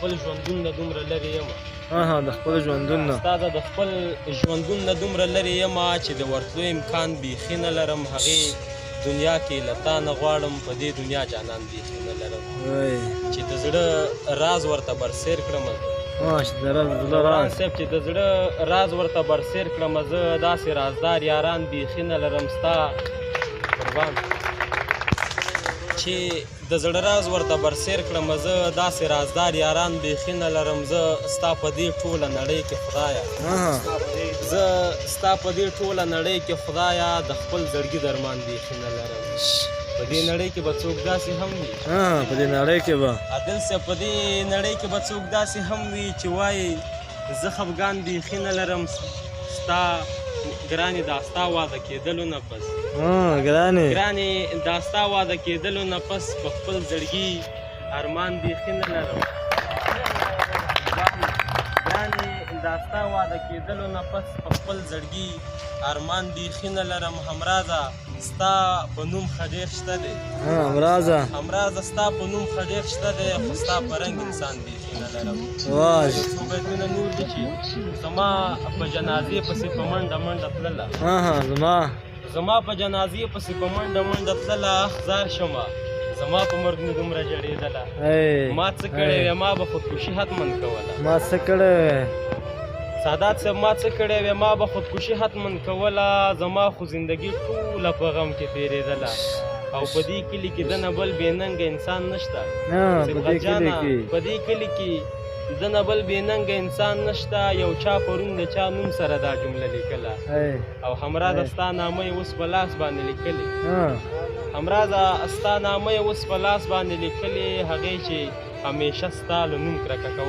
خپل ژوندون نه دومره لرې یم د خپل ژوندون نه ستا د خپل ژوندون نه دومره لرې یم چې د ورتلو امکان بیخي نه لرم هغې دنیا کې له تا نه غواړم په دې دنیا جانان بیخي نه لرم چې د زړه راز ورته برسیر کړم قرآن صاحب چې د زړه راز ورته برسیر کړم زه داسې رازدار یاران بیخي نه لرم ستا قربان چې د زړه راز ورته برسیر کړم زه داسې رازدار یاران بیخي نه لرم زه ستا په دې ټوله نړۍ کې خدایه زه ستا په دې ټوله نړۍ کې خدایه د خپل زړګي درمان بیخي نه لرم په دې نړۍ کې به څوک داسې هم وي په دې نړۍ کې به عادل صاحب په دې نړۍ کې به څوک داسې هم وي چې وایي زه خفګان بیخي نه لرم ستا ګرانې دا ستا واده کېدلو نه پس ګرانې دا ستا واده کېدلو نه پس په خپل زړګي ارمان بیخي نه لرم ګرانې دا ستا واده کېدلو نه پس په خپل زړګي ارمان بیخي نه لرم همرازه ستا په نوم ښه ډېر شته دی همرازه ستا په نوم ښه ډېر شته دی خو ستا په رنګ انسان بیخي نه لرم څو بیتونه نور دي چې زما په جنازې پسې په منډه منډه تلله زما په جنازې پسې په منډه منډه تلله اخزار شمه زما په مرګ مې دومره جړېدله ما څه کړی وی ما به خودکشي حتما کوله سادات صاحب ما څه کړی وی ما به خودکشي حتما کوله زما خو زندګي ټوله په غم کې تېرېدله او په دې کلي کې دنه بل بې ننګه انسان نشته په دې کلي کې دنه بل بې ننګه انسان نشته یو چا پرون د چا نوم سره دا جمله لیکله او همرازه ستا نامه یې اوس په لاس باندې لیکلې همرازه ستا نامه یې اوس په لاس باندې لیکلې هغې چې همیشه ستا له نوم کرکه کول